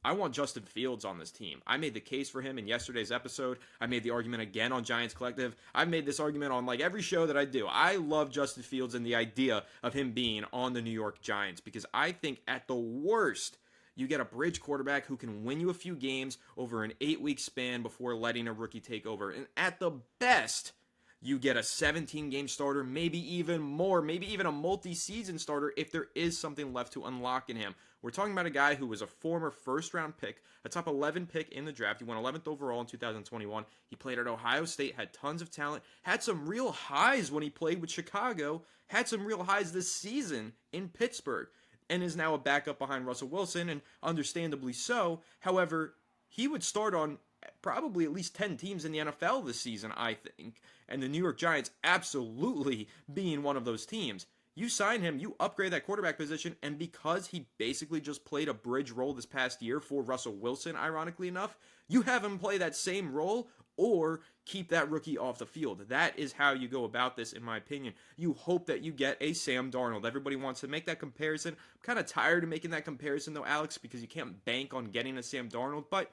I want Justin Fields on this team. I made the case for him in yesterday's episode. I made the argument again on Giants Collective. I've made this argument on like every show that I do. I love Justin Fields and the idea of him being on the New York Giants because I think at the worst, you get a bridge quarterback who can win you a few games over an 8-week span before letting a rookie take over. And at the best, you get a 17-game starter, maybe even more, maybe even a multi-season starter if there is something left to unlock in him. We're talking about a guy who was a former first-round pick, a top 11 pick in the draft. He went 11th overall in 2021. He played at Ohio State, had tons of talent, had some real highs when he played with Chicago, had some real highs this season in Pittsburgh, and is now a backup behind Russell Wilson, and understandably so. However, he would start on probably at least 10 teams in the NFL this season, I think, and the New York Giants absolutely being one of those teams. You sign him, you upgrade that quarterback position, and because he basically just played a bridge role this past year for Russell Wilson, ironically enough, you have him play that same role or keep that rookie off the field. That is how you go about this, in my opinion. You hope that you get a Sam Darnold. Everybody wants to make that comparison. I'm kind of tired of making that comparison, though, Alex, because you can't bank on getting a Sam Darnold, but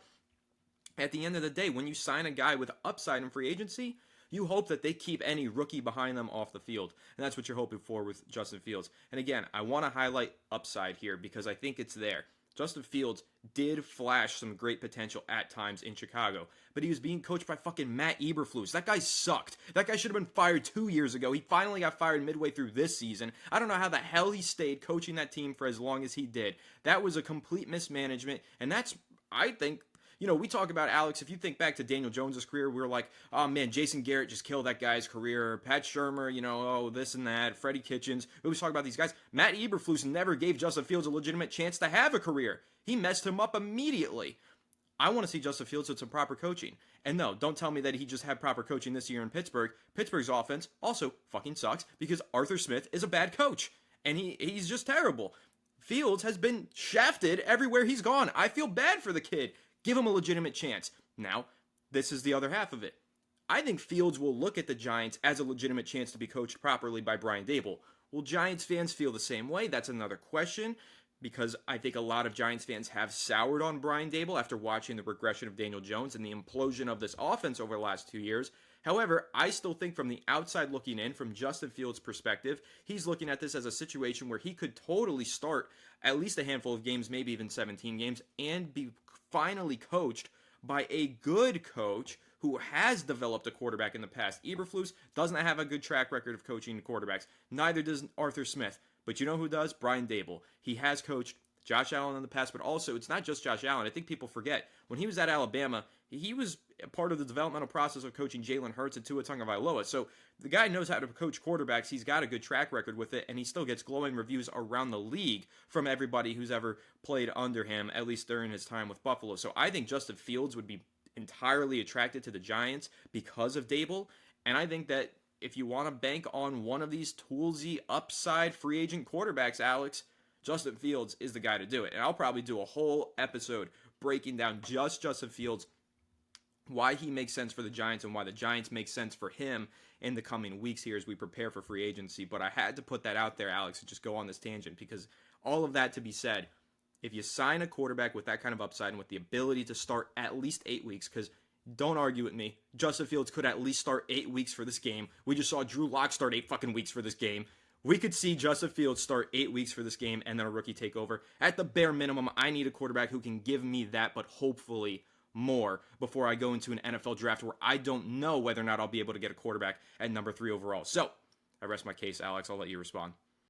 at the end of the day, when you sign a guy with upside in free agency, you hope that they keep any rookie behind them off the field. And that's what you're hoping for with Justin Fields. And again, I want to highlight upside here because I think it's there. Justin Fields did flash some great potential at times in Chicago, but he was being coached by fucking Matt Eberflus. That guy sucked. That guy should have been fired 2 years ago. He finally got fired midway through this season. I don't know how the hell he stayed coaching that team for as long as he did. That was a complete mismanagement, and that's, I think, we talk about, Alex, if you think back to Daniel Jones' career, we were like, oh man, Jason Garrett just killed that guy's career. Pat Shurmur, this and that. Freddie Kitchens. We always talk about these guys. Matt Eberflus never gave Justin Fields a legitimate chance to have a career. He messed him up immediately. I want to see Justin Fields with some proper coaching. And no, don't tell me that he just had proper coaching this year in Pittsburgh. Pittsburgh's offense also fucking sucks because Arthur Smith is a bad coach. And he's just terrible. Fields has been shafted everywhere he's gone. I feel bad for the kid. Give him a legitimate chance. Now, this is the other half of it. I think Fields will look at the Giants as a legitimate chance to be coached properly by Brian Daboll. Will Giants fans feel the same way? That's another question, because I think a lot of Giants fans have soured on Brian Daboll after watching the regression of Daniel Jones and the implosion of this offense over the last 2 years. However, I still think from the outside looking in, from Justin Fields' perspective, he's looking at this as a situation where he could totally start at least a handful of games, maybe even 17 games, and be finally coached by a good coach who has developed a quarterback in the past. Eberflus doesn't have a good track record of coaching quarterbacks. Neither does Arthur Smith. But you know who does? Brian Daboll. He has coached Josh Allen in the past, but also it's not just Josh Allen. I think people forget. When he was at Alabama, he was a part of the developmental process of coaching Jalen Hurts and Tua Tagovailoa. So the guy knows how to coach quarterbacks. He's got a good track record with it, and he still gets glowing reviews around the league from everybody who's ever played under him, at least during his time with Buffalo. So I think Justin Fields would be entirely attracted to the Giants because of Daboll, and I think that if you want to bank on one of these toolsy upside free agent quarterbacks, Alex, Justin Fields is the guy to do it. And I'll probably do a whole episode breaking down just Justin Fields, why he makes sense for the Giants and why the Giants make sense for him in the coming weeks here as we prepare for free agency. But I had to put that out there, Alex, and just go on this tangent because all of that to be said, if you sign a quarterback with that kind of upside and with the ability to start at least 8 weeks, because don't argue with me, Justin Fields could at least start 8 weeks for this game. We just saw Drew Lock start 8 fucking weeks for this game. We could see Justin Fields start 8 weeks for this game and then a rookie take over. At the bare minimum, I need a quarterback who can give me that, but hopefully more before I go into an NFL draft where I don't know whether or not I'll be able to get a quarterback at number 3 overall. So, I rest my case, Alex. I'll let you respond.